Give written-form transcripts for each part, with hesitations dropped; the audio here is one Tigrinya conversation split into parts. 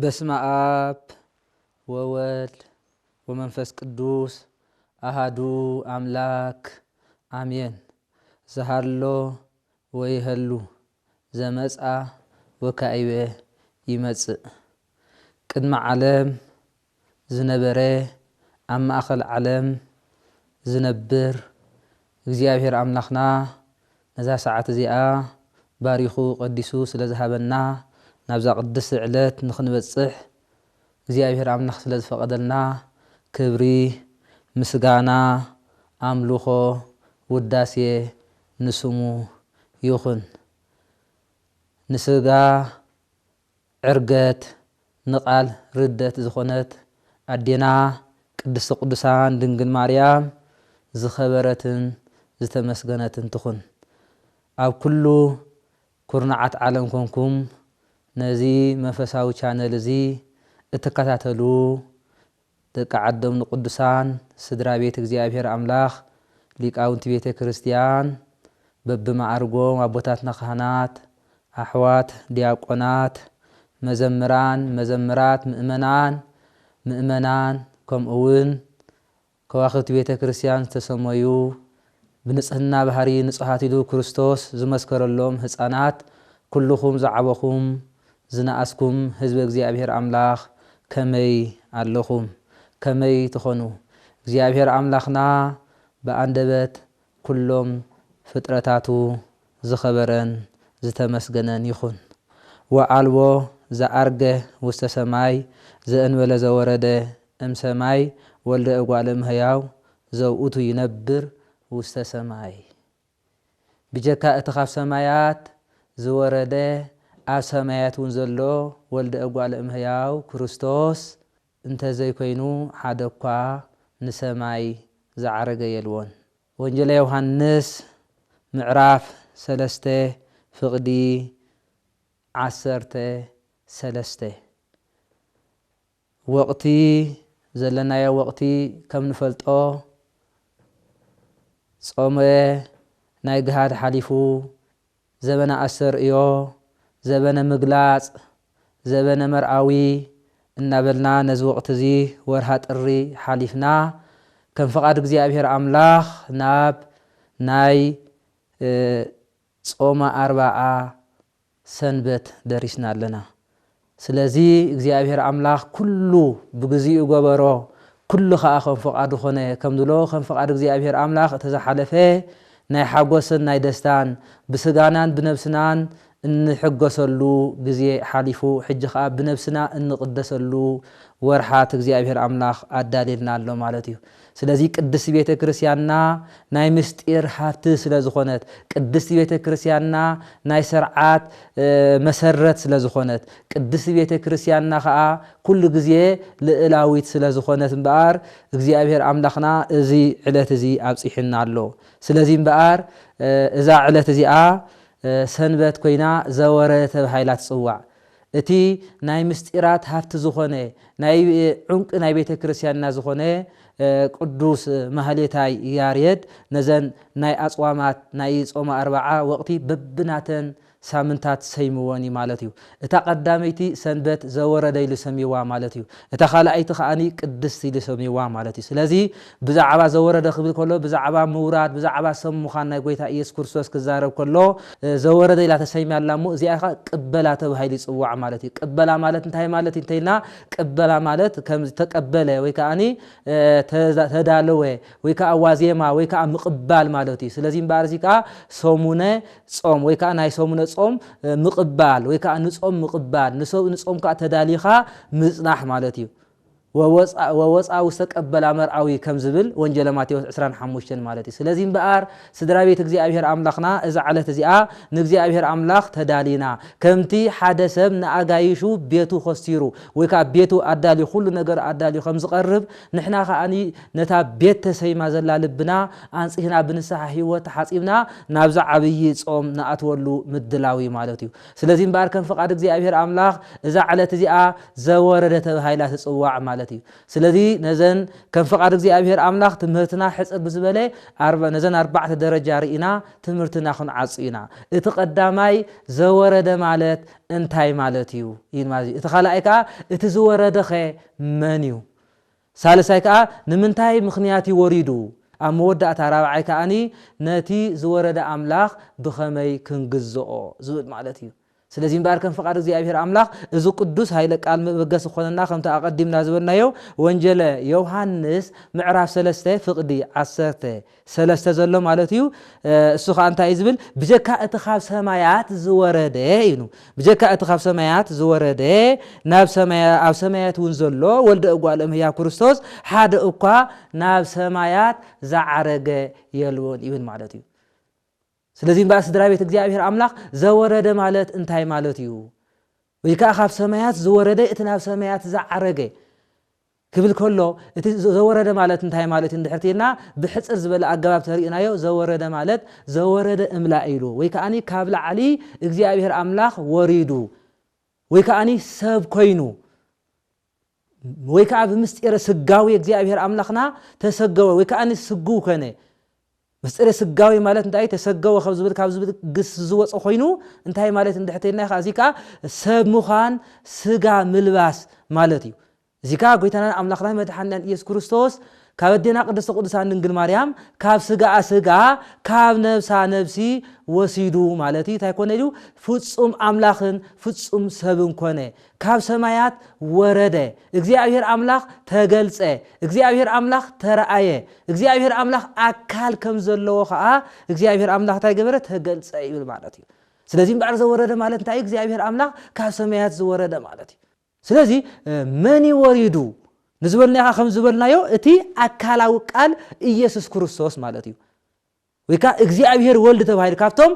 በስመ አብ ወወልድ ወመንፈስ ቅዱስ አሃዱ አምላክ አሜን። ዘሃሎ ወይህሉ ዘመጻ ወካዕበ ይመጽእ ቅድመ ዓለም ዝነበረ ኣብ ማእኸል ዓለም ዝነብር እግዚአብሔር ኣምላኽና ነዛ ሰዓት እዚኣ ባሪኹ ቀዲሱ ስለ ዝሃበና ናብዛ ቅድስቲ ዕለት ንኽንበጽሕ እግዚአብሔር ኣምላኽ ስለ ዝፈቐደልና ክብሪ ምስጋና ኣምልኾ ውዳሴ ንስሙ ይኹን። ንስጋ ዕርገት ንቓል ርደት ዝኾነት ኣዴና ቅድስቲ ቅዱሳን ድንግል ማርያም ዝኸበረትን ዝተመስገነትን ትኹን። ኣብ ኩሉ ኩርናዓት ዓለም ኮንኩም ነዚ መንፈሳዊ ቻነል እዚ እትከታተሉ ደቂ ዓዶም ንቅዱሳን ስድራ ቤት እግዚአብሔር ኣምላኽ ሊቃውንቲ ቤተ ክርስቲያን በብማዕርጎም ኣቦታትና ካህናት ኣሕዋት ዲያቆናት መዘምራን መዘምራት ምእመናን ከምኡውን ከዋኽብቲ ቤተ ክርስቲያን ዝተሰመዩ ብንጽህና ባህሪ ንጹሓት ኢሉ ክርስቶስ ዝመስከረሎም ህፃናት ኩልኹም ዝዓበኹም ዝነኣስኩም ህዝቢ እግዚአብሔር ኣምላኽ ከመይ ኣለኹም ከመይ ትኾኑ? እግዚአብሔር ኣምላኽና ብኣንደበት ኩሎም ፍጥረታቱ ዝኸበረን ዝተመስገነን ይኹን። ወአልቦ ዘአርገ ውስተ ሰማይ ዘእንበለ ዘወረደ እምሰማይ ወልደ እጓለ እመሕያው ዘውእቱ ይነብር ውስተ ሰማይ። ብጀካ እቲ ካብ ሰማያት ዝወረደ ኣብ ሰማያት እውን ዘሎ ወልደ እጓለ እመሕያው ክርስቶስ እንተዘይኮይኑ ሓደ እኳ ንሰማይ ዝዓረገ የልዎን። ወንጌላ ዮሃንስ ምዕራፍ 3 ፍቕዲ 13 ወቕቲ ዘለናዮ ወቕቲ ከም ንፈልጦ ጾመ ናይ ግሃድ ሓሊፉ ዘበነ ኣስተርእዮ ዘበነ ምግላፅ ዘበነ መርአዊ እናበልና ነዚ ወቕቲ እዚ ወርሃ ጥሪ ሓሊፍና ከም ፈቓድ እግዚአብሔር ኣምላኽ ናብ ናይ ጾመ 40 ሰንበት ደሪስና ኣለና። ስለዚ እግዚአብሔር ኣምላኽ ኩሉ ብግዚኡ ገበሮ ኩሉ ከዓ ከም ፈቓዱ ኾነ ከም ዝብሎ ከም ፈቓድ እግዚአብሔር ኣምላኽ እቲ ዝሓለፈ ናይ ሓጎስን ናይ ደስታን ብስጋናን ብነብስናን እንሕገሰሉ ግዜ ሓሊፉ ሕጂ ከዓ ብነብስና እንቕደሰሉ ወርሓት እግዚአብሔር ኣምላኽ ኣዳሊልና ኣሎ ማለት እዩ። ስለዚ ቅድስቲ ቤተ ክርስቲያንና ናይ ምስጢር ሃብቲ ስለ ዝኾነት ቅድስቲ ቤተ ክርስቲያንና ናይ ስርዓት መሰረት ስለ ዝኾነት ቅድስቲ ቤተ ክርስቲያንና ከዓ ኩሉ ግዜ ልዕላዊት ስለ ዝኾነት እምበኣር እግዚአብሔር ኣምላኽና እዚ ዕለት እዚ ኣብፂሕና ኣሎ። ስለዚ እምበኣር እዛ ዕለት እዚኣ ሰንበት ኮይና ዘወረደ ተባሂላ ትፅዋዕ። እቲ ናይ ምስጢራት ሃብቲ ዝኾነ ናይ ዕንቂ ናይ ቤተ ክርስቲያንና ዝኾነ ቅዱስ ማህሌታይ ያሬድ ነዘን ናይ ኣፅዋማት ናይ ጾመ 40 ወቕቲ በብናተን ሳምንታት ሰይምዎን ማለት እዩ። እታ ቀዳመይቲ ሰንበት ዘወረደ ኢሉ ሰሚዋ ማለት እዩ። እታ ካልኣይቲ ከዓኒ ቅድስቲ ኢሉ ሰሚዋ ማለት እዩ። ስለዚ ብዛዕባ ዘወረደ ክብል ከሎ ብዛዕባ ምውራድ ብዛዕባ ሰብ ምዃን ናይ ጎይታ ኢየሱስ ክርስቶስ ክዛረብ ከሎ ዘወረደ ኢላ ተሰይማላ እሞ እዚኣ ቅበላ ተባሂሉ ይፅዋዕ ማለት እዩ። ቅበላ ማለት እንታይ ማለት እንተይልና ቅበላ ማለት ከም ተቀበለ ወይ ከዓኒ ተዳለወ ወይ ከዓ ዋዜማ ወይ ከዓ ምቕባል ማለት እዩ። ስለዚ እምበኣር እዚ ከዓ ሰሙነ ጾም ወይ ከዓ ናይ ሰሙነ ጾም ምቕባል ወይ ከዓ ንጾም ምቕባል ንጾም ከዓ ተዳሊኻ ምጽናሕ ማለት እዩ። ወወፃ ውስተ ቀበላ መርአዊ ከም ዝብል ወንጌለ ማቴዎስ 25 ማለት እዩ። ስለዚ እምበኣር ስድራ ቤት እግዚአብሔር ኣምላኽና እዛ ዓለት እዚኣ ንእግዚአብሔር ኣምላኽ ተዳሊና ከምቲ ሓደ ሰብ ንኣጋይሹ ቤቱ ከስቲሩ ወይ ከዓ ቤቱ ኣዳልዩ ኩሉ ነገር ኣዳልዩ ከም ዝቐርብ ንሕና ከዓኒ ነታ ቤት ተሰይማ ዘላ ልብና ኣንፂሕና ብንስሓ ሂወት ሓፂብና ናብዛ ዓብይ ጾም ንኣትወሉ ምድላዊ ማለት እዩ። ስለዚ እምበኣር ከም ፈቓድ እግዚአብሔር ኣምላኽ እዛ ዓለት እዚኣ ዘወረደ ተባሂላ ትፅዋዕ ማለት ማለት እዩ ስለዚ ነዘን ከም ፍቃድ እግዚአብሔር አምላኽ ትምህርትና ሕጽር ብዝበለ ነዘን 4 ደረጃ ርኢና ትምህርትና ክንዓጽዩና እቲ ቀዳማይ ዘወረደ ማለት እንታይ ማለት እዩ ይልማዚ እቲ ኻልኣይ ከዓ እቲ ዝወረደኸ መን እዩ ሳልሳይ ከዓ ንምንታይ ምኽንያት ይወሪዱ ኣብ መወዳእታ ራብዓይ ከዓኒ ነቲ ዝወረደ አምላኽ ብኸመይ ክንግዝኦ ዝብል ማለት እዩ ስለዚህ እምበር ከም ፍቃድ እግዚአብሔር አምላኽ እዚ ቅዱስ ኃይለ ቃል መበገስ ዝኾነና ከምቲ ኣቀዲምና ዝበልናዮ ወንጀለ ዮሐንስ ምዕራፍ 3 ፍቅዲ 13 ዘሎ ማለት እዩ እሱ ከዓ እንታይ ዝብል ብጀካ እቲ ካብ ሰማያት ዝወረደ ኢኑ ብጀካ እቲ ካብ ሰማያት ዝወረደ ናብ ሰማያት እውን ዘሎ ወልደ እጓል እምሕያው ክርስቶስ ሓደ እኳ ናብ ሰማያት ዝዓረገ የልዎን ይብል ማለት እዩ ስለዚህ ባስ ስድራ ቤት እግዚአብሔር አምላኽ ዘወረደ ማለት እንታይ ማለት እዩ ወይ ከዓ ካብ ሰማያት ዝወረደ እቲ ናብ ሰማያት ዝዓረገ ክብል ከሎ እቲ ዘወረደ ማለት እንታይ ማለት እንድሕርቲና ብሕጽር ዝበለ አገባብ ተሪእናዮ ዘወረደ ማለት ዘወረደ እምላእ ኢሉ ወይ ከዓኒ ካብ ላዕሊ እግዚአብሔር አምላኽ ወሪዱ ወይ ከዓኒ ሰብ ኮይኑ ወይ ከዓ ብምስጢረ ስጋዊ እግዚአብሔር አምላኽና ተሰገወ ወይ ከዓኒ ስጉው ኮነ ምስጢረ ስጋዊ ማለት እንታይ ተሰገወ ካብ ዝብል ግስ ዝወጽ ኮይኑ እንታይ ማለት እንድሕተይና እዚካ ሰብ ምዃን ስጋ ምልባስ ማለት እዩ እዚካ ጎይታና አምላኽና መድኃኒትና ኢየሱስ ክርስቶስ ካብ ኣዴና ቅድስተ ቅዱሳን ድንግል ማርያም ካብ ስጋ ካብ ነፍሳ ነፍሲ ወሲዱ ማለት እዩ እንታይ ኮነ ኢሉ ፍጹም አምላኽን ፍጹም ሰብን ኮነ ካብ ሰማያት ወረደ እግዚአብሔር አምላኽ ተገልጸ እግዚአብሔር አምላኽ ተረአየ እግዚአብሔር አምላኽ አካል ከም ዘለዎ ከዓ እግዚአብሔር አምላኽ እንታይ ገበረ ተገልጸ ይብል ማለት እዩ ስለዚህ እምበር ዘወረደ ማለት እንታይ እግዚአብሔር አምላኽ ካብ ሰማያት ዝወረደ ማለት እዩ ስለዚ መን ይወሪዱ ንዝበልናኻ ከም ዝበልናዮ እቲ አካላዊ ቃል ኢየሱስ ክርስቶስ ማለት እዩ ወይ ከዓ እግዚአብሔር ወልድ ተባሂሉ ካብቶም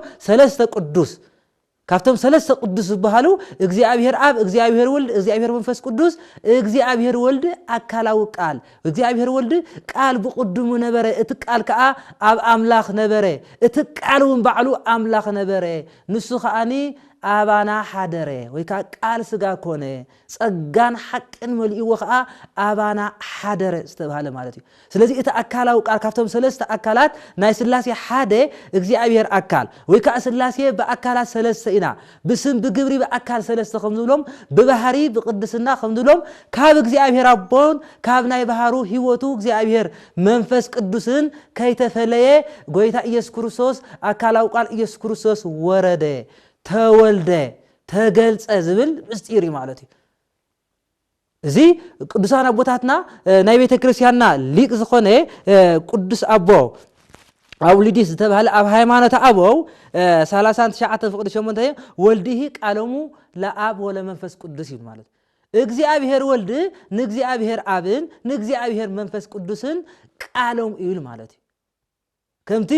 ሰለስተ ቅዱስ ዝበሃሉ እግዚአብሔር አብ እግዚአብሔር ወልድ እግዚአብሔር መንፈስ ቅዱስ እግዚአብሔር ወልድ አካላዊ ቃል እግዚአብሔር ወልድ ቃል ብቅድሙ ነበረ እቲ ቃል ከዓ አብ አምላኽ ነበረ እቲ ቃል እውን ባዕሉ አምላኽ ነበረ ንሱ ከዓኒ አባና ሓደረ ወይ ከዓ ቃል ስጋ ኮነ ጸጋን ሓቅን መልእዎ ከዓ አባና ሓደረ ዝተባሃለ ማለት እዩ ስለዚህ እቲ አካላዊ ቃል ካብቶም ሰለስተ አካላት ናይ ስላሴ ሓደ እግዚአብሔር አካል ወይ ከዓ ስላሴ በአካላት ሰለስተ ኢና ብስም ብግብሪ በአካል ሰለስተ ከም ዝብሎም ብባህሪ ብቅድስና ከም ዝብሎም ካብ እግዚአብሔር አቦን ካብ ናይ ባህሩ ህይወቱ እግዚአብሔር መንፈስ ቅዱስን ከይተፈለየ ጎይታ ኢየሱስ ክርስቶስ አካላዊ ቃል ኢየሱስ ክርስቶስ ወረደ ተወልደ ተገልጸ ዝብል ምስጢር ማለት እዩ እዚ ቅዱሳን አቦታትና ናይ ቤተ ክርስቲያንና ሊቅ ዝኾነ ቅዱስ አቦ አውሊዲስ ዝተባሃለ ኣብ ሃይማኖት አበው 39:8 ወልድህ ቃሎሙ ለአብ ወለመንፈስ ቅዱስ ይብል ማለት እግዚአብሔር ወልድ ንእግዚአብሔር አብን ንእግዚአብሔር መንፈስ ቅዱስን ቃሎም ይብል ማለት እዩ ከምቲ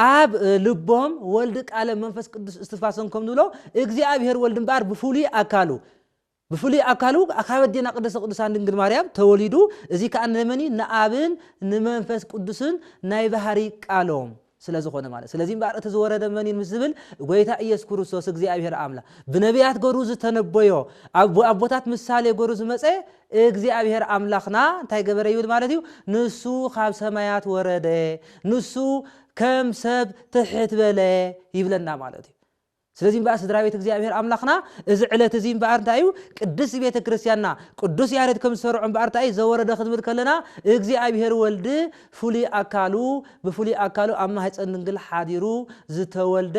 አብ ልቦም ወልድ ቃለ መንፈስ ቅዱስ እስትፋሰን ከም ዝብሎ እግዚአብሔር ወልድ እምበር ብፍሉይ አካሉ ካብ ኣዴና ቅድስተ ቅዱሳን ድንግል ማርያም ተወሊዱ እዚ ከዓ ነመኒ ንአብን ንመንፈስ ቅዱስን ናይ ባህሪ ቃሎም ስለዝኾነ ማለት ስለዚህ እምበር እቲ ዝወረደ መን ዝብል ጎይታ ኢየሱስ ክርስቶስ እግዚአብሔር አምላኽ ብነቢያት ገሩ ዝተነበዮ አቦታት ምሳሌ ገሩ ዝመፀ እግዚአብሔር አምላኽና እንታይ ገበረ ይብል ማለት እዩ ንሱ ካብ ሰማያት ወረደ ንሱ ከም ሰብ ትሕት በለ ይብለና ማለት እዩ ስለዚህ እምበር ስድራ ቤት እግዚአብሔር አምላኽና እዚ ዕለት እዚ እምበር እንታይ እዩ ቅዱስ ቤተ ክርስቲያንና ቅዱስ ያሬድ ከም ዝሰርዑ እምበር እንታይ ዘወረደ ክንብል ከለና እግዚአብሔር ወልድ ፍሉይ አካሉ ብፍሉይ አካሉ ኣብ ማህፀን ድንግል ሓዲሩ ዝተወልደ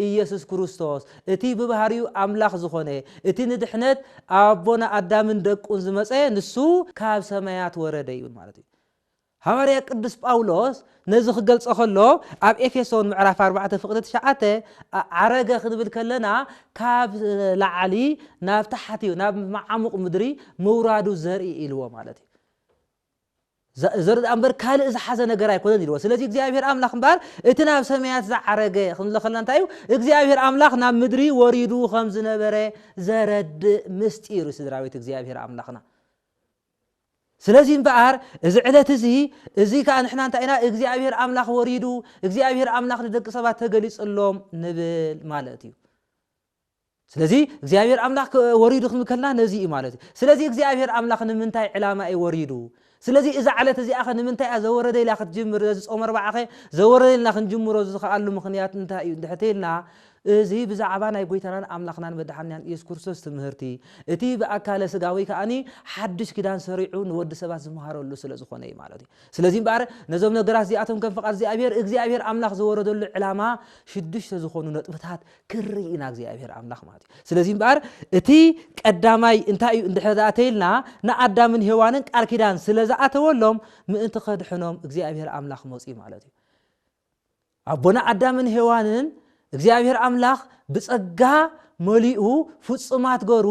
ኢየሱስ ክርስቶስ እቲ ብባህሪኡ አምላኽ ዝኾነ እቲ ንድሕነት አቦና አዳምን ደቁን ዝመፀ ንሱ ካብ ሰማያት ወረደ ይብል ማለት እዩ ሐዋርያ ቅዱስ ጳውሎስ ነዚ ክገልጾ ከሎ ኣብ ኤፌሶን ምዕራፍ 4:9 ዓረገ ክንብል ከለና ካብ ላዕሊ ናብ ታሕቲ ናብ ማዓሙቕ ምድሪ ምውራዱ ዘርኢ ኢልዎ ማለት እዩ ዘርዳ እምበር ካልእ ዝሓዘ ነገር ኣይኮነን ኢልዎ ስለዚ እግዚአብሔር አምላኽ እምበር እቲ ናብ ሰማያት ዝዓረገ ክንብል ከለና እንታይ እዩ እግዚአብሔር አምላኽ ናብ ምድሪ ወሪዱ ከም ዝነበረ ዘረድእ ምስጢር ስድራቤት እግዚአብሔር አምላኽና ስለዚህ እምበር እዚ ዕለት እዚ ከዓ ንሕና እንታይ ኢና እግዚአብሔር አምላኽ ወሪዱ እግዚአብሔር አምላኽ ንደቂ ሰባት ተገሊጸሎም ንብል ማለት እዩ ስለዚህ እግዚአብሔር አምላክ ወሪዱ ክምከልና ነዚ ማለት ስለዚህ እግዚአብሔር አምላክ ንምንታይ ዕላማ አይ ወሪዱ ስለዚህ እዛ ዓለት እዚ አኸ ንምንታይ ዘወረደ ኢላ ክትጅምር ጾመር ባዓኸ ዘወረደ ኢላ ክንጅምሮ ዝኸኣሉ ምኽንያት እንታይ እዩ እንድሕተይልና እዚ ብዛዕባ ናይ ጎይታናን አምላኽናን መድሓንያን ኢየሱስ ክርስቶስ ትምህርቲ እቲ በአካለ ስጋዊ ከኣኒ ሓድሽ ክዳን ሰሪዑ ንወዲ ሰባት ዝመሃረሉ ስለ ዝኾነ እዩ ማለት እዩ ስለዚህ እምበር ነዞም ነገራት እዚኣቶም ከም ፍቃድ እግዚአብሔር አምላኽ ዝወረደሉ ዕላማ ሽዱሽተ ዝኾኑ ነጥብታት ክርኢና እግዚአብሔር አምላኽ ማለት እዩ ስለዚህ እምበር እቲ ቀዳማይ እንታይ እዩ እንድሕተይልና ንአዳምን ሔዋንን ቃል ኪዳን ስለ ዝኣተወሎም ምእንቲ ከድሕኖም እግዚአብሔር አምላኽ መፂ ማለት እዩ አቦና አዳምን ሔዋንን እግዚአብሔር አምላኽ ብጸጋ መሊኡ ፍጹማት ገሩ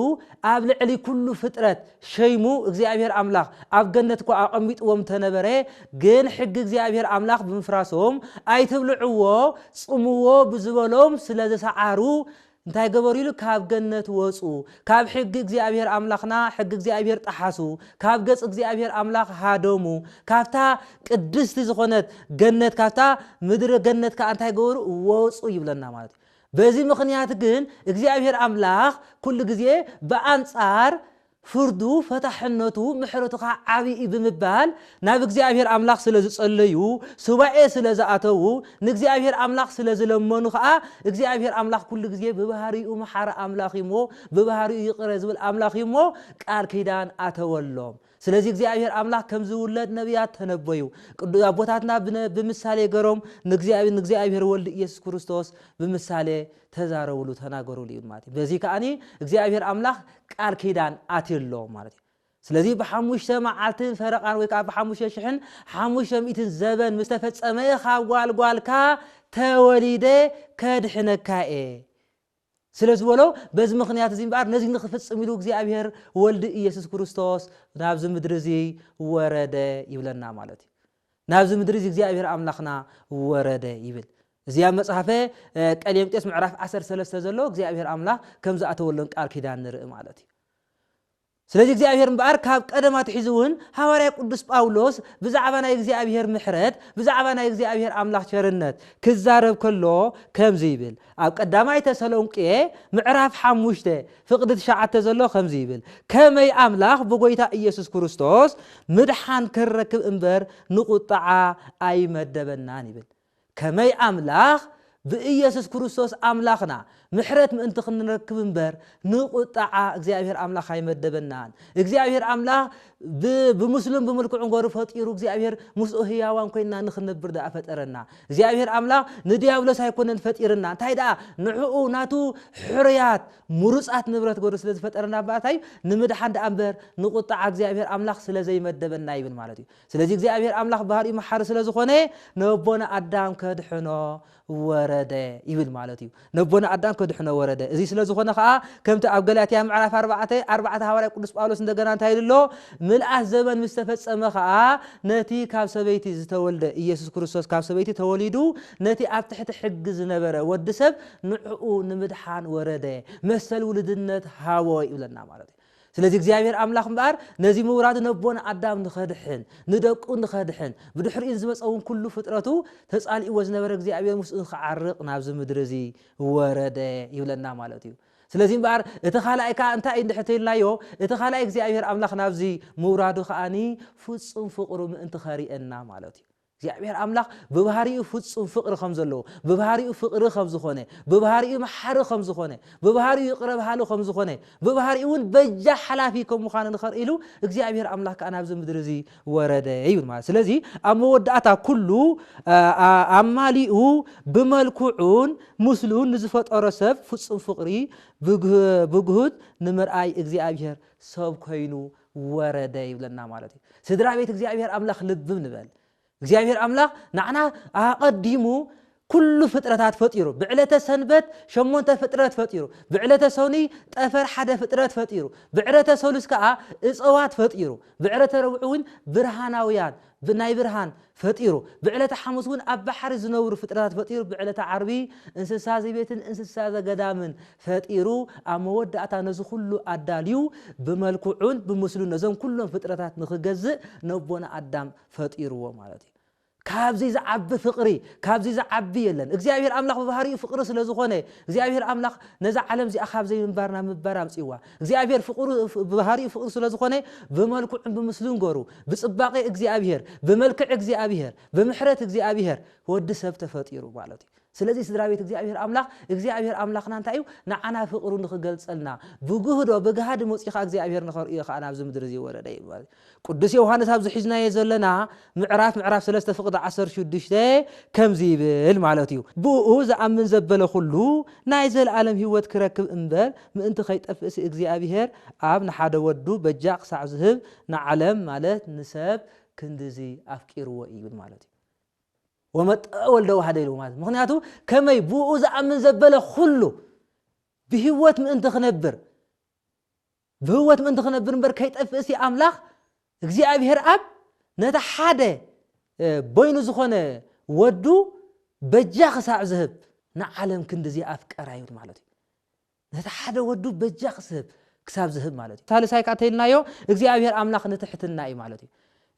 ኣብ ልዕሊ ኩሉ ፍጥረት ሸይሙ እግዚአብሔር አምላኽ ኣብ ገነት እኳ ኣቐሚጥዎም ተነበረ ግን ሕጊ እግዚአብሔር አምላኽ ብምፍራሶም ኣይትብልዕዎ ጽምዎ ብዝበሎም ስለ ዝሰዓሩ እንታይ ገበሩ ኢሉ ካብ ገነት ወፁ ካብ ሕጊ እግዚአብሔር አምላኽና ሕጊ እግዚአብሔር ጠሓሱ ካብ ገጽ እግዚአብሔር አምላኽ ሃደሙ ካብታ ቅድስቲ ዝኾነት ገነት ካብታ ምድረ ገነት ካ እንታይ ገበሩ ወፁ ይብለና ማለት እዩ በዚ ምኽንያት ግን እግዚአብሔር አምላኽ ኩሉ ግዜ በአንጻር ፍርዱ ፈታሕነቱ ምሕረቱ ዓብይ ብምባል ናብ እግዚአብሔር አምላኽ ስለ ዝጸለዩ ሱባኤ ስለ ዝኣተው ንእግዚአብሔር አምላኽ ስለ ዝለመኑ ከዓ እግዚአብሔር አምላኽ ኩሉ ግዜ በባህሪኡ መሓረ አምላኽ ይሞ በባህሪኡ ይቅረ ዝብል አምላኽ ይሞ ቃል ኪዳን ኣተወሎም ስለዚህ እግዚአብሔር አምላኽ ከም ዝውለድ ነቢያት ተነበዩ አቦታትና ብምሳሌ ገሮም ንእግዚአብሔር ወልድ ኢየሱስ ክርስቶስ ብምሳሌ ተዛረውሉ ተናገሩሉ ማለት በዚ ከኣኒ እግዚአብሔር አምላኽ ቃል ኪዳን ኣትየሎ ማለት ስለዚህ በሐሙሽተ መዓልትን ፈረቃን ወይ በሐሙሽተ ሽሕን 500 ዘበን ምስተፈጸመ ኻጓልጓልካ ተወሊደ ከድሕነካኤ ስለዚህ ወለው በዚ ምኽንያት እዚ እምበር ነዚ ንኽፍጽም ኢሉ እግዚአብሔር ወልድ ኢየሱስ ክርስቶስ ናብዚ ምድሪ እዚ ወረደ ይብለና ማለት እዩ ናብዚ ምድሪ እዚ እግዚአብሔር አምላኽና ወረደ ይብል እዚያ መጽሐፈ ቀሌምጤስ ምዕራፍ 13 ዘሎ እግዚአብሔር አምላኽ ከም ዝኣተወሎን ቃል ኪዳን ንርኢ ማለት እዩ ስለዚህ እግዚአብሔር እምበር ካብ ቀደማት ሒዙውን ሐዋርያ ቅዱስ ጳውሎስ ብዛዕባ ናይ እግዚአብሔር ምሕረት ብዛዕባ ናይ እግዚአብሔር አምላኽ ቸርነት ክዛረብ ከሎ ከምዚ ይብል ኣብ ቀዳማይ ተሰሎንቄ ምዕራፍ 5 ፍቅዲ 9 ዘሎ ከምዚ ይብል ከመይ አምላኽ ብጎይታ ኢየሱስ ክርስቶስ ምድሓን ከረክብ እምበር ንቁጣዓ ኣይመደበናን ይብል ከመይ አምላኽ بإيسوس كريستوس أملاخنا محرت من أنت خلنا نركب نبر نقطع إخزيابير أملاخ هاي مدبنان إخزيابير أملاخ بمسلم بملك عنقر فطيرو إخزيابير مسؤهيا وان كنا نخلنا برد أفترنا إخزيابير أملاخ نديابلس هاي كنا نفتيرنا تايدا نحقو ناتو حريات مرسات نبرت قرص لز فترنا بعتاي نمد حد أمبر نقطع إخزيابير أملاخ سلزي مدبنا يبن مالتي سلزي إخزيابير أملاخ بهاري محارس لزخونه نبونا أدام كدحنا ورده يبل مالتي نبونا أدام كدحنا ورده إذا سلزخونه خا كم تأجلاتي أم على أربعة هواي قدس بقولس ندجنا تايد له ملء الزمن مستفد سمخا نتي كاب سبيتي زتولد يسوع كريستوس كاب سبيتي توليدو نتي أفتحت حجز نبرة ودسب نعقو نمدحان ورده مثل ولدنت هواي يبلنا مالتي سلازي እግዚአብሔር አምላኽ ምባር ነዚ መውራድ ነቦና አዳም ንኸድሕን ንደቁ ንኸድሕን ብድሕሪ ዝመፀውን ኩሉ ፍጥረቱ ተጻሊኡ ዝነበረ እግዚአብሔር ሙስኡ ኸዓርቕ ናብዚ ምድሪ እዚ ወረደ ይብለና ማለት እዩ ስለዚህ ምባር እቲ ኻላይካ እንታይ እንድሕተይልናዮ እቲ ኻላይ እግዚአብሔር አምላኽ ናብዚ መውራዱ ኸኣኒ ፍጹም ፍቕሩ ምእንቲ ኸሪአና ማለት እዩ እግዚአብሔር አምላኽ በባህሪኡ ፍጹም ፍቅር ከም ዘለዎ በባህሪኡ ፍቅር ከም ዝኾነ በባህሪኡ መሐሪ ከም ዝኾነ በባህሪኡ ይቅረብ ሃሉ ከም ዝኾነ በባህሪኡን በጃ ሓላፊ ከም ምዃኑ ንኸርኢሉ እግዚአብሔር አምላኽ ከናብዚ ምድሪ እዚ ወረደ ይብል ማለት ስለዚ ኣብ መወዳእታ ኩሉ ኣማሊኡ ብመልክዑን ምስሉን ንዝፈጠሮ ሰብ ፍጹም ፍቅሪ ብግሁት ንምርኣይ እግዚአብሔር ሰብ ኮይኑ ወረደ ይብለና ማለት እዩ ስድራ ቤት እግዚአብሔር አምላኽ ልብ ንበል እግዚአብሔር አምላኽ ናዕና አቀዲሙ كل فترات فطيرو بعلته سنبت شمونته فترات فطيرو بعلته سوني طفر حدا فترات فطيرو بعلته سولس كا اصوات فطيرو بعلته ربعون برهاناويان بناي برهان فطيرو بعلته حمصون اب بحر زنور فترات فطيرو بعلته عربي انسسا زيبتن انسسا زغدامن فطيرو اموداتا نز كله اداليو بملكعون بمسلو نزم كلهم فترات نخجز نبونا ادم فطيرو معناته كابزي زعب فقري كابزي زعب يلن እግዚአብሔር አምላክ በባህሪው ፍቅር ስለዝኾነ እግዚአብሔር አምላክ ነዛ ዓለም ዚ አኻብዘይ ምንባርና ምባራም ጽዋ እግዚአብሔር ፍቅሩ በባህሪው ፍቅር ስለዝኾነ በመልክዑ በምስሉን ጎሩ በጽባቄ እግዚአብሔር በመልክዕ እግዚአብሔር በምሕረት እግዚአብሔር ወድ ሰብ ተፈጢሩ ማለት እዩ ስለዚህ ስድራ ቤት እግዚአብሔር አምላክና እንታዩ ንዓና ፍቅሩ ንኽገልጸልና ብጉህዶ በገሃድ ሞጽኻ እግዚአብሔር ንኸርእዮ ኻና ኣብ ዝምድር እዚ ወረደ ይባል ቅዱስ ዮሐንስ ኣብ ዝሕዝናየ ዘለና ምዕራፍ 3 ፍቅድ 16 ከምዚ ይብል ማለት እዩ ብኡ ዝኣምን ዘበለ ኩሉ ናይ ዘለዓለም ህይወት ክረክብ እምበር ምእንቲ ከይጠፍእሲ እግዚአብሔር ኣብ ንሓደ ወዱ በጃ ክሳዕ ዝህብ ንዓለም ማለት ንሰብ ክንድዚ ኣፍቂርዎ እዩ ማለት እዩ ومتى ولده واحد يلو مات مخنياتو كما يبوء زعمن زبله كله بهوت من انت خنبر بهوت من انت خنبر مبر كيطفسي املاح እግዚአብሔር አብ ነታ ሓደ ቦይኑ ዝኾነ ወዱ በጃ ክሳዕ ዝህብ ንዓለም ክንድዚ ኣፍቀራዩ ማለት እዩ ነታ ሓደ ወዱ በጃ ክሳብ ዝህብ ማለት እዩ ታልሳይ ካተይልናዮ እግዚአብሔር አምላክ ንትሕትና እዩ ማለት እዩ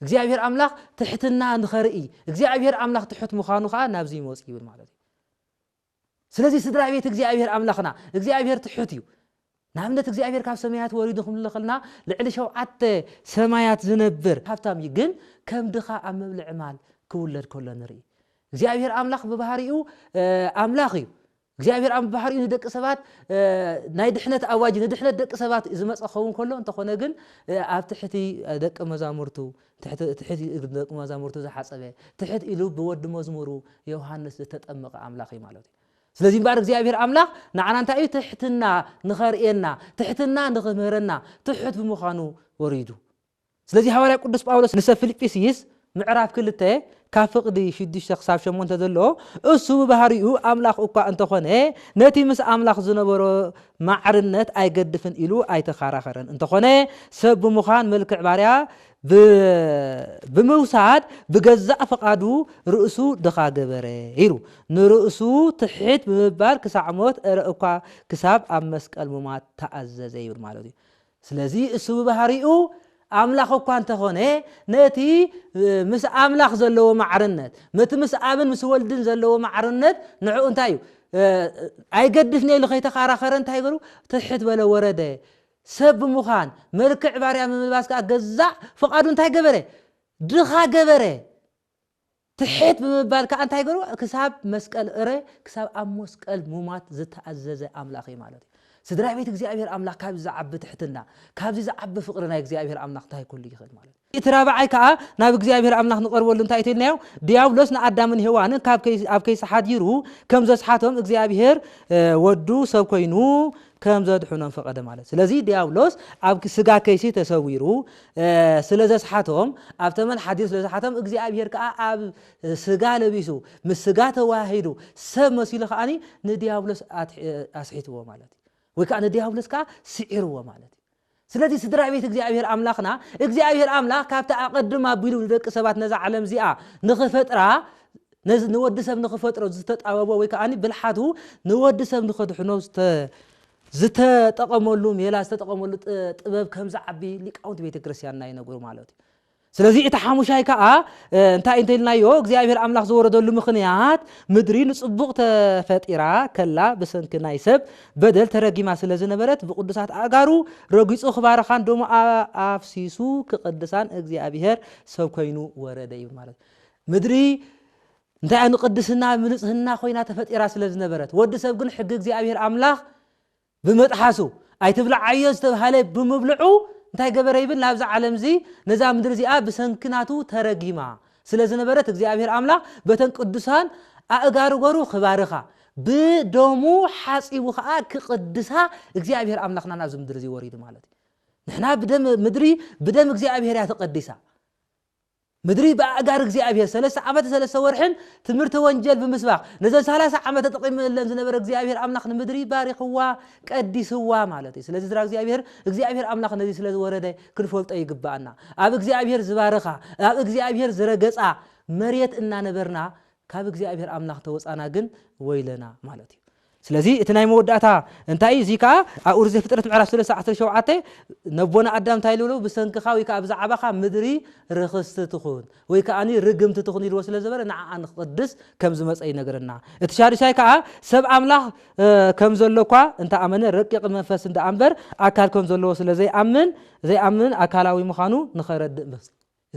እግዚአብሔር አምላክ ትሕትና ንኸርኢ እግዚአብሔር አምላክ ትሕት ምዃኑ ኸ ናብዚ ይመጽ ይብል ማለት እዩ ስለዚህ ስድራ ቤት እግዚአብሔር አምላክና እግዚአብሔር ትሕት እዩ ናምነት እግዚአብሔር ካብ ሰማያት ወሪዱ ክምልኸልና ልዕሊ ሸውዓተ ሰማያት ዝነብር ሃብታም ግን ከም ድኻ ኣብ መብልዕ ማል ክውለድ ከሎ ንርኢ እግዚአብሔር አምላክ በባህሪኡ አምላክ እዩ እግዚአብሔር አብ ባህሪኡ ንደቂ ሰባት ናይ ድሕነት አዋጅ ንድሕነት ደቂ ሰባት ዝመጽ ኸውን ከሎ እንተኾነ ግን ኣብ ትሕቲ ደቂ መዛሙርቱ ትሕቲ ደቂ መዛሙርቱ ዝሓጸበ ትሕት ኢሉ ብወዲ መዝሙሩ ዮሐንስ ዝተጠመቀ አምላክ እዩ ማለት እዩ ስለዚህ ባር እግዚአብሔር አምላክ ንዓና እንታይ እዩ ትሕትና ንኸርእየና ትሕትና ንኽምህረና ትሕት ብምዃኑ ወሪዱ ስለዚህ ሐዋርያ ቅዱስ ጳውሎስ ንሰብ ፊልጵስዩስ ምዕራፍ 2 ካብ ፍቅዲ 6 ክሳብ 8 ዘሎ እሱ ባህሪኡ አምላክ እኳ እንተኾነ ነቲ ምስ አምላክ ዝነበሮ ማዕርነት አይገድፍን ኢሉ አይተኻራኸረን እንተኾነ ሰብ ብምዃን መልክዕ ባርያ ብምውሳድ ብገዛእ ፈቃዱ ርእሱ ድኻ ገበረ ኢሉ ንርእሱ ትሕት ብምባል ክሳዕ ሞት እኳ ክሳብ ኣብ መስቀል ምማት ተኣዘዘ ይብል ማለት እዩ ስለዚህ እሱ ባህሪኡ አምላክ እኳ እንተኾነ ነቲ ምስ አምላክ ዘለዎ ማዕርነት መት ምስ አብን ምስ ወልድን ዘለዎ ማዕርነት ንዑ እንታይ እዩ አይገድፍን ኢሉ ከይተኻራኸረ እንታይ ገሩ ትሕት በለ ወረደ ሰብ ብምዃን መልክዕ ባርያ ምምልባስ ከዓ ገዛእ ፈቃዱ እንታይ ገበረ ድኻ ገበረ ትሕት ብምባል ከዓ እንታይ ገሩ ክሳብ መስቀል እረ ክሳብ ኣብ መስቀል ሙማት ዝተኣዘዘ አምላክ እዩ ማለት እዩ ስድራ ቤት እግዚአብሔር አምላክ ካብ ዝዓብ ትሕትና ካብ ዝዓብ ፍቅሪ ናይ እግዚአብሔር አምላክ እንታይ ኩሉ ይኽእል ማለት እዩ ኢትራባዓይ ከዓ ናብ እግዚአብሔር አምላክ ንቀርበሉ እንታይ ተይልናዮ ዲያብሎስ ንአዳምን ሔዋንን ካብ ኣብ ከይሰሓዲሩ ከም ዘስሓቶም እግዚአብሔር ወዱ ሰብ ኮይኑ ከም ዘድሕኖም ፈቀደ ማለት ስለዚህ ዲያብሎስ ኣብ ስጋ ከይሲ ተሰዊሩ ስለ ዘስሓቶም ኣብ ተመን ሓዲስ ስለ ዘስሓቶም እግዚአብሔር ከዓ ኣብ ስጋ ለቢሱ ምስ ስጋ ተዋሂዱ ሰብ መሲሉ ከዓኒ ንዲያብሎስ ኣስሒትዎ ማለት እዩ ወይ ከዓ ንዲያብሎስ ከዓ ስዒርዎ ማለት እዩ ስለዚህ ስድራ ቤት እግዚአብሔር አምላክና እግዚአብሔር አምላክ ካብታ ኣቀድማ ኣቢሉ ንደቂ ሰባት ነዛ ዓለም እዚኣ ንኽፈጥራ ንወዲ ሰብ ንኽፈጥሮ ዝተጣበቦ ወይ ከዓ ብልሓቱ ንወዲ ሰብ ንኽድሕኖ ዝተጠቀመሉ ሜላ ዝተጠቀመሉ ጥበብ ከም ዝዓቢ ሊቃውንት ቤተ ክርስቲያንና ይነግሩ ማለት እዩ ስለዚህ እቲ ሓሙሻይ ከዓ እንታይ እንተልናዮ እግዚአብሔር አምላክ ዝወረደሉ ምኽንያት ምድሪ ንጽቡቕ ተፈጢራ ከላ ብሰንኪ ናይ ሰብ በደል ተረጊማ ስለ ዝነበረት ብቅዱሳት ኣጋሩ ረጊጹ ክባረኻን ደሞ ኣፍሲሱ ክቅድሳን እግዚአብሔር ሰብ ኮይኑ ወረደ እዩ ማለት ምድሪ እንታይ ንቅድስና ምንጽህና ኮይና ተፈጢራ ስለ ዝነበረት ወዲ ሰብ ግን ሕጊ እግዚአብሔር አምላክ بمدحاسو أي تبلع عيز تبهالي بمبلعو انتاي قبر يبن لابز عالم زي نزام مدرزي بسنكناتو ترقيما سلازنا برات እግዚአብሔር አምላክ በተን ቅዱሳን አጋሩ ገሩ خبارخا بدومو حاسيبو خا كقدسا እግዚአብሔር አምላክና ናብዝ ምድር ዚ ወሪድ ማለት نحنا بدم مدري بدم እግዚአብሔር ያተቀድሳ مدري بأجار እግዚአብሔር 3 ዓመት 3 ወርሕን ትምርተ ወንጀል ብምስባኽ ነዘ 30 ዓመት ተጠቂም ለን ዝነበረ እግዚአብሔር አምላክ ንምድሪ ባሪኽዋ ቀዲስዋ ማለት እዩ ስለዚህ ዝራ እግዚአብሔር አምላክ ነዚ ስለ ወረደ ክንፈልጦ ይግባአና ኣብ እግዚአብሔር ዝባረኻ ኣብ እግዚአብሔር ዝረገጻ መሬት እና ነበርና ካብ እግዚአብሔር አምላክ ተወጻና ግን ወይለና ማለት እዩ ስለዚህ እቲ ናይ መወዳእታ እንታይ እዚ ከዓ ኣብ ኡርዘ ፍጥረት ምዕራፍ 3:17 ነቦና ኣዳም ታይልሉ ብሰንክኻ ወይ ከዓ ብዛዕባኻ ምድሪ ርክስቲ ትኹን ወይ ከዓኒ ርግምቲ ትኹን ኢልዎ ስለ ዝበለ ንዓኣ ንቅድስ ከም ዝመፀ ይነግረና እቲ ሻድሻይ ከዓ ሰብ ኣምላኽ ከም ዘለኳ እንተኣመነ ረቂቕ መንፈስ እንዳኣምበር ኣካል ከም ዘለዎ ስለ ዘይኣምን ኣካላዊ ምዃኑ ንኸረድእ ምስ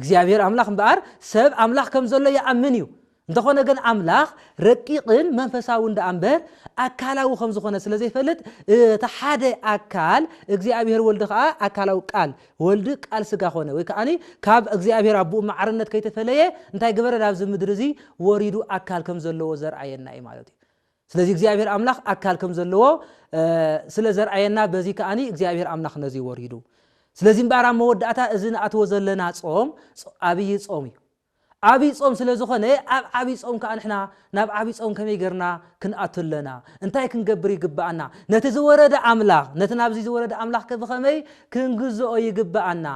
እግዚአብሔር ኣምላኽ እምበር ሰብ ኣምላኽ ከም ዘሎ ይኣምን እዩ እንተኾነ ግን ኣምላኽ ረቂቕን መንፈሳዊ እንዳኣምበር ኣካላዊ ከም ዝኾነ ስለ ዘይፈልጥ እቲ ሓደ ኣካል እግዚአብሔር ወልዲ ከዓ ኣካላዊ ቃል ወልዲ ቃል ስጋ ኾነ ወይ ከዓኒ ካብ እግዚአብሔር ኣቡኡ ማዕርነት ከይተፈለየ እንታይ ገበረ ኣብዚ ምድሪ እዚ ወሪዱ ኣካል ከም ዘለዎ ዘርአየና እዩ ማለት እዩ ስለዚህ እግዚአብሔር ኣምላኽ ኣካል ከም ዘለዎ ስለ ዘርአየና በዚ ከዓኒ እግዚአብሔር ኣምላኽ ነዚ ወሪዱ ስለዚህ እምበር መወዳእታ እዚ ንኣትዎ ዘለና ጾም ዓብይ ጾም እዩ ዓብይ ጾም ስለ ዝኾነ ኣብ ዓብይ ጾም ከዓ ንሕና ናብ ዓብይ ጾም ከመይ ገርና ክንኣትለና እንታይ ክንገብር ይግባአና ነቲ ዝወረደ ኣምላኽ ነቲ ናብዚ ዝወረደ ኣምላኽ ከመይ ክንግዝኦ ይግባአና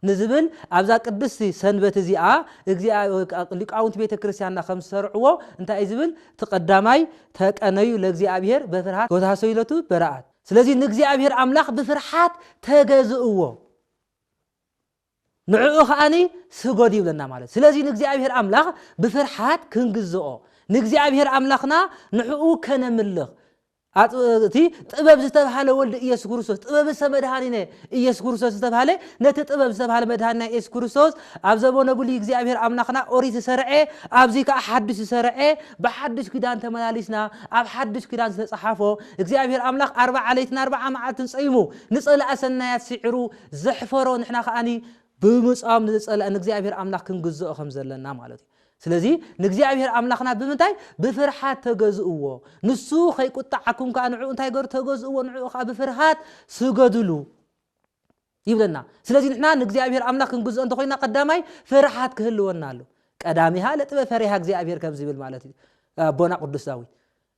ንዝብል ኣብዛ ቅድስቲ ሰንበት እዚኣ ሊቃውንት ቤተ ክርስቲያንና ከም ዝሰርዕዎ እንታይ ዝብል ተቀዳማይ ተቀነዩ ለእግዚአብሔር በፍርሃት ወታሰይለቱ በረአት ስለዚህ ንእግዚአብሔር ኣምላኽ ብፍርሃት ተገዝእዎ ንዕኡ ኸኣኒ ስጎድ ይብለና ማለት ስለዚህ ንእግዚአብሔር ኣምላኽ ብፍርሃት ክንግዝኦ ንእግዚአብሔር ኣምላኽና ንዕኡ ከነምልኽ እቲ ጥበብ ዝተባሃለ ወልድ ኢየሱስ ክርስቶስ ጥበብ ሰመድሃኒነ ኢየሱስ ክርስቶስ ዝተባሃለ ነቲ ጥበብ ዝተባሃለ መድሃኒና ኢየሱስ ክርስቶስ ኣብ ዘበነ ብሉይ እግዚአብሔር ኣምላኽና ኦሪት ዝሰርዐ ኣብዚ ከዓ ሓድሽ ዝሰርዐ ብሓድሽ ኪዳን ተመላሊስና ኣብ ሓድሽ ኪዳን ዝተጻሓፎ እግዚአብሔር ኣምላኽ 40 ለይትን 40 መዓልትን ጸይሙ ንጸላእ ሰናያት ሲዕሩ ዘሕፈሮ ንሕና ከኣኒ ብምጻም ንጸላእ ንእግዚአብሔር ኣምላኽ ክንግዝኦ ከም ዘለና ማለት እዩ ስለዚህ ንእግዚአብሔር ኣምላኽና ብምንታይ ብፍርሃት ተገዝእዎ ንሱ ከይቁጣዓኩም ከዓ ንዕኡ እንታይ ገሩ ተገዝእዎ ንዕኡ ከዓ ብፍርሃት ስገድሉ ይብለና ስለዚህ ንሕና ንእግዚአብሔር ኣምላኽ ክንግዝኦ እንተኮይና ቀዳማይ ፍርሃት ክህልወና ኣሎ ቀዳሚሃ ለጥበብ ፈሪሃ እግዚአብሔር ከም ዝብል ማለት እዩ ኣቦና ቅዱስ ዳዊት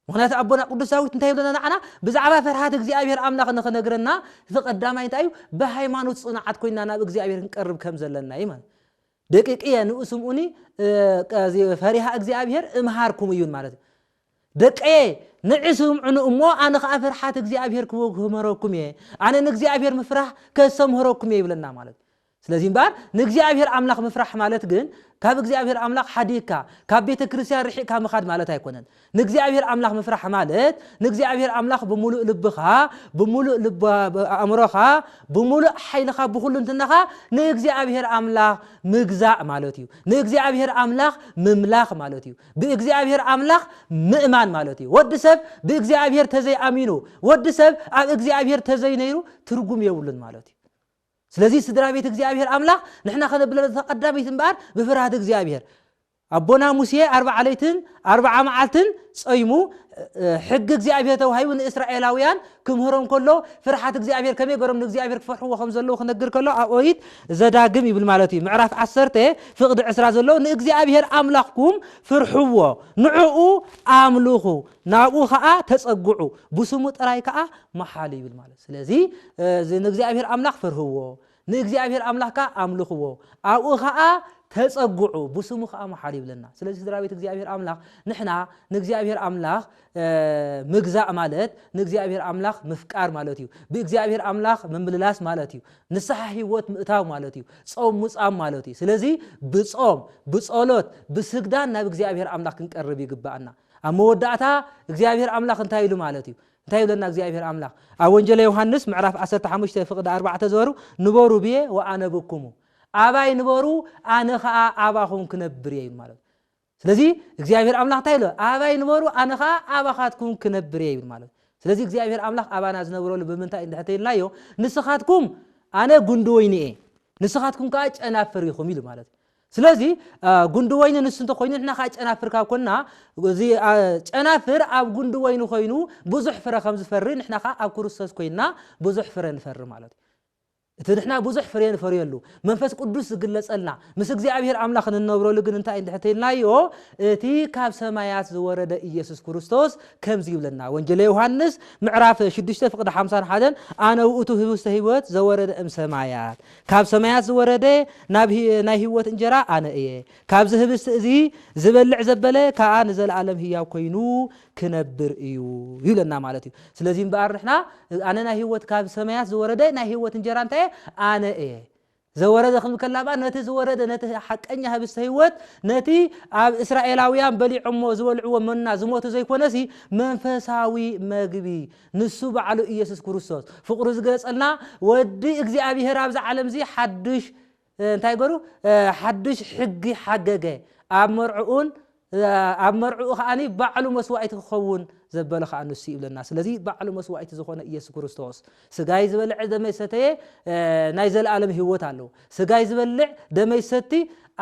ምክንያቱ ኣቦና ቅዱስ ዳዊት እንታይ ይብለና ንዓና ብዛዕባ ፍርሃት እግዚአብሔር ኣምላኽ ንኽነግረና ተቀዳማይ እንታይ እዩ ብሃይማኖት ጽኑዓት ኮይና ናብ እግዚአብሔር ክንቀርብ ከም ዘለና እዩ ማለት ደቂቅየ ንኡስምኡኒ ፈሪሃ እግዚአብሔር እምሃርኩም እዩን ማለት ደቀየ ንዕስምዑን እሞ ኣነ ከዓ ፍርሃት እግዚአብሔር ክመረኩም እየ ኣነ ንእግዚአብሔር ምፍራሕ ከሰምህረኩም እየ ይብለና ማለት ስለዚህ እምበር ንእግዚአብሔር ኣምላኽ ምፍራሕ ማለት ግን ካብ እግዚአብሔር ኣምላኽ ሓዲካ ካብ ቤተ ክርስቲያን ርሒካ ምኻድ ማለት ኣይኮነን ንእግዚአብሔር ኣምላኽ ምፍራሕ ማለት ንእግዚአብሔር ኣምላኽ ብሙሉእ ልብኻ ብሙሉእ ልብ ኣእምሮኻ ብሙሉእ ሓይልኻ ብኩሉ እንትነኻ ንእግዚአብሔር ኣምላኽ ምግዛእ ማለት እዩ ንእግዚአብሔር ኣምላኽ ምምላኽ ማለት እዩ ብእግዚአብሔር ኣምላኽ ምእማን ማለት እዩ ወዲ ሰብ ብእግዚአብሔር ተዘይኣሚኑ ወዲ ሰብ ኣብ እግዚአብሔር ተዘይነይሩ ትርጉም የብሉን ማለት እዩ ስለዚህ ስድራ ቤት እግዚአብሔር ኣምላኽ ንሕና ከነብለለ ተቀዳሚት እምበር ብፍርሃት እግዚአብሔር ኣቦና ሙሴ 40 ለይትን 40 መዓልትን ጸይሙ ሕግ እግዚአብሔር ተዋሂቡ ንእስራኤላውያን ክምህሮም ከሎ ፍርሃት እግዚአብሔር ከመይ ገሮም ንእግዚአብሔር ክፈርሕዎ ከም ዘለዎ ክነግር ከሎ ኣብ ኦሪት ዘዳግም ይብል ማለት እዩ ምዕራፍ 10 ፍቅዲ 20 ዘሎ ንእግዚአብሔር ኣምላኽኩም ፍርሕዎ ንዕኡ ኣምልኹ ናብኡ ከዓ ተጸጉዑ ብስሙ ጥራይ ከዓ መሓል ይብል ማለት ስለዚህ ንእግዚአብሔር ኣምላኽ ፍርሕዎ ንእግዚአብሔር ኣምላኽካ ኣምልኽዎ ኣብኡ ከዓ ተጸጉዑ ብስሙ ከዓ መሓል ይብለና ስለዚህ ስድራ ቤት እግዚአብሔር ኣምላኽ ንሕና ንእግዚአብሔር ኣምላኽ ምግዛእ ማለት ንእግዚአብሔር ኣምላኽ ምፍቃር ማለት እዩ ብእግዚአብሔር ኣምላኽ ምምልላስ ማለት እዩ ንስሐ ህይወት ምእታው ማለት እዩ ጾም ሙጻም ማለት እዩ ስለዚህ ብጾም ብጸሎት ብስግዳን ናብ እግዚአብሔር ኣምላኽ ክንቀርብ ይግባአና ኣብ መወዳእታ እግዚአብሔር ኣምላኽ እንታይ ኢሉ ማለት እዩ እንታይ ይብለና እግዚአብሔር ኣምላኽ ኣብ ወንጌል ዮሐንስ ምዕራፍ 15 ፍቅዲ 4 ዘበሩ ንበሩ ብየ ወአነብኩሙ ኣባይ ንበሩ ኣነ ከዓ ኣባኹም ክነብር እየ ማለት ስለዚህ እግዚአብሔር ኣምላኽ እንታይ ኢሉ ኣባይ ንበሩ ኣነ ከዓ ኣባኻትኩም ክነብር እየ ማለት ስለዚህ እግዚአብሔር ኣምላኽ ኣባና ዝነብረሉ ብምንታይ እንድሕተይልናዮ ንስኻትኩም ኣነ ጉንዲ ወይኒ እየ ንስኻትኩም ከዓ ጨናፍር ኢኹም ኢሉ ማለት ስለዚህ ጉንዲ ወይኒ ንሱ እንተኮይኑ ንሕና ከዓ ጨናፍር ካብ ኮና እዚ ጨናፍር ኣብ ጉንዲ ወይኒ ኮይኑ ብዙሕ ፍረ ከም ዝፈሪ ንሕና ከዓ ኣብ ክርስቶስ ኮይና ብዙሕ ፍረ ንፈሪ ማለት نحنا بوزح فريان فريالو منفس قدوس زغلصلنا مس እግዚአብሔር አምላክ እንነብረሉ ግን እንታይ እንድሕተልናዮ እቲ ካብ ሰማያት ዝወረደ ኢየሱስ ክርስቶስ ከምዚ ይብለና ወንጌል ዮሐንስ ምዕራፍ 6:51 አነ ውእቱ ህብስተ ሕይወት ዘወረደ ሰማያት ካብ ሰማያት ዝወረደ ናይ ሕይወት እንጀራ አነ እየ ካብ ዝህብስተ እዚ ዝበልዕ ዘበለ ከአ ንዘላለም ህያው ኮይኑ ክነብር እዩ ይብለና ማለት እዩ ስለዚህ በአርሕና አነ ናይ ሕይወት ካብ ሰማያት ዝወረደ ናይ ሕይወት እንጀራ እንታይ አነ እየ زورد خم كلام نتي زورد نتي حقني هبس هيوت نتي إسرائيلاويان بلي عمو زولعو منا زموت زي كونسي منفساوي مغبي نسو بعلو إيسوس كروسوس فقر زغلصلنا ودي እግዚአብሔር አብዛ ዓለም ዚ حدش እንታይ ገሩ حدش حق حققه أمرعون خاني بعلو مسوعيت خون زبل خانو سي لنا ስለዚህ بعلو مسوعيت زخونه ኢየሱስ ክርስቶስ ስጋይ ዝበልዕ ደመይ ሰተየ ናይ ዘለዓለም ህይወት አለው ስጋይ ዝበልዕ ደመይ ሰቲ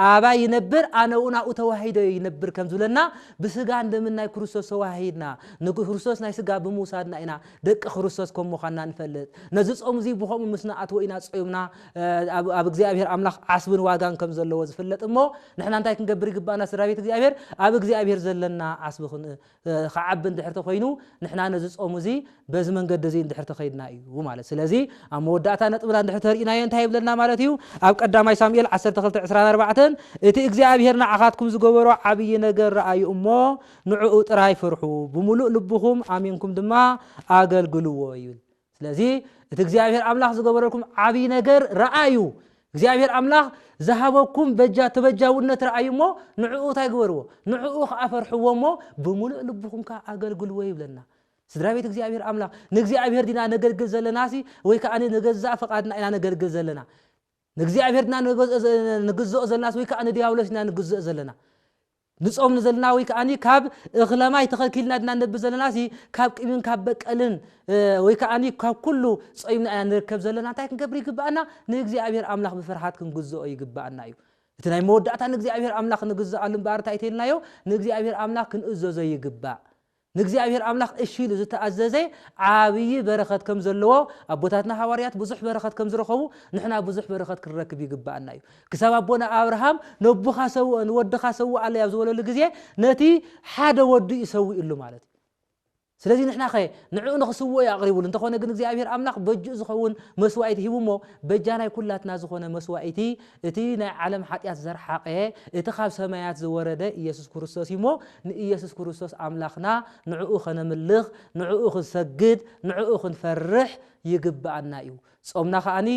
አባ ይነብር አነውና ተዋሂደ ይነብር ከምዝለና በስጋ እንደምናይ ክርስቶስ ተዋሂድና ንጉ ክርስቶስ ናይ ስጋ በሙሳድና ኢና ደቀ ክርስቶስ ከም ሞኻና ንፈልጥ ነዚ ጾም ዚ ብኸም ምስናአት ወይና ጾምና አብ እግዚአብሔር አምላክ ዓስብን ዋጋን ከም ዘለዎ ዝፍለጥ እሞ ንሕና እንታይ ክንገብር ይግባና ስራቤት እግዚአብሔር አብ እግዚአብሔር ዘለና ዓስብን ከዓብን ድሕርተ ኮይኑ ንሕና ነዚ ጾም ዚ በዚ መንገድ ዚ ድሕርተ ኸይድና እዩ ማለት ስለዚህ አብ መወዳእታ ነጥብና ድሕርተ ሪኢናዮ እንታይ ይብለና ማለት እዩ አብ ቀዳማይ ሳሙኤል 12:24 እቲ እግዚአብሔር ንዓኻትኩም ዝገበሮ ዓብይ ነገር ረአዩ እሞ ንዕኡ ጥራይ ፍርሑ ብሙሉእ ልብኩም አሚንኩም ድማ አገልግልዎ ይብል ስለዚህ እቲ እግዚአብሔር አምላክ ዝገበረኩም ዓብይ ነገር ረአዩ እግዚአብሔር አምላክ ዘሃበኩም በጃ ተበጃውነት ረአዩሞ ንዕኡ ታይግበርዎ ንዕኡ አፈርሕዎሞ ብሙሉእ ልብኩም አገልግልዎ ይብለና ስድራቤት እግዚአብሔር አምላክ ንእግዚአብሔር ዲና ነገርግል ዘለናሲ ወይ ከአኒ ነገዛ ፈቃድና ኢና ነገርግል ዘለና ንእግዚአብሔርና ንግዝኦ ዘለናስ ወይ ከአኒ ዲያብሎስና ንግዝኦ ዘለና ንጾም ዘለና ወይ ከአኒ ካብ እኽለማይ ተኸልኪልና ድና ነብ ዘለናሲ ካብ ቂምን ካብ በቀልን ወይ ከአኒ ካብ ኩሉ ጾይምና ንርከብ ዘለና እንታይ ክንገብር ይግባአና ንእግዚአብሔር አምላክ በፍርሃት ክንግዝኦ ይግባአና እዩ እቲ ናይ መወዳእታ ንእግዚአብሔር አምላክ ንግዝአሉ ባርታ አይተልናዮ ንእግዚአብሔር አምላክ ክንእዘዞ ይግባእ ንእግዚአብሔር አምላክ እሺሉ ዝተአዘዘ ዓብይ በረኸት ከም ዘለዎ አቦታትና ሐዋርያት ብዙሕ በረኸት ከም ዝረኸቡ ንሕና ብዙሕ በረኸት ክንረክብ ይግባአና እዩ ክሳብ አቦና አብርሃም ነቡኻ ሰው ወድኻ ሰው አለ ያብ ዝበለሉ ግዜ ነቲ ሓደ ወዱ ይሰው ኢሉ ማለት ስለዚህ ንሕና ኸ ንዕኡ ንኽስዎ ያቅሪቡሉ እንተኾነ ግን እግዚአብሔር አምላክ በጅኡ ዝኸውን መስዋዕት ሂቡሞ በጃናይ ኩላትና ዝኾነ መስዋዕቲ እቲ ናይ ዓለም ኃጢአት ዘርሓቀ እቲ ካብ ሰማያት ዝወረደ ኢየሱስ ክርስቶስ ይሞ ንኢየሱስ ክርስቶስ አምላክና ንዕኡ ኸነምልኽ ንዕኡ ኽንሰግድ ንዕኡ ኽንፈርሕ ይግባአና እዩ ጾምና ኸአኒ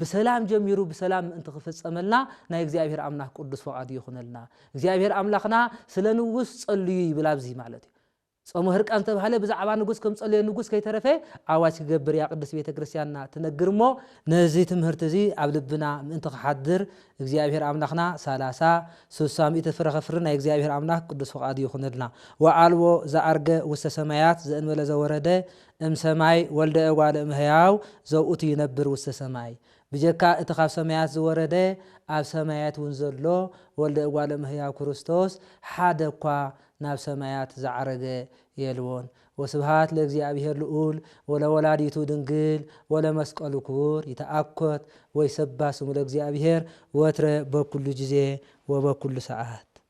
بسلام جميرو بسلام انت خفصملنا ናይ እግዚአብሔር አምላክ ቅዱስ ፈቃዱ ይኹነልና እግዚአብሔር አምላክና ስለንውስ ጸልዩ ይብላብዚ ማለት እዩ ጾም ህርቃን ተባሃለ ብዛዕባ ንጉስ ከም ጸልዩ ንጉስ ከይተረፈ አዋጅ ክገብር ያ ቅዱስ ቤተ ክርስቲያንና ትነግርሞ ነዚ ትምህርት እዚ ኣብ ልብና ምእንቲ ክሓድር እግዚአብሔር አምላክና 30 300 ፍረኸፍር ናይ እግዚአብሔር አምላክ ቅዱስ ፈቃዱ ይኹነልና ወአልቦ ዘአርገ ውስተ ሰማያት ዘእንበለ ዘወረደ ሰማይ ወልደ እጓለ እምሕያው ዘውእቱ ይነብር ውስተ ሰማይ بجكا اتخاف سمايات زورده اب سمايات ونزلو ولد اغوال مهيا كريستوس حدقا ناب سمايات زعرجه يلون وسبحات لእግዚአብሔር ልዑል ወለ ወላዲቱ ድንግል ወለ መስቀሉ ክቡር ይተአኮት ወይ ሰባ ስሙ ለእግዚአብሔር ወትረ በኩሉ ጊዜ ወበኩሉ ሰዓት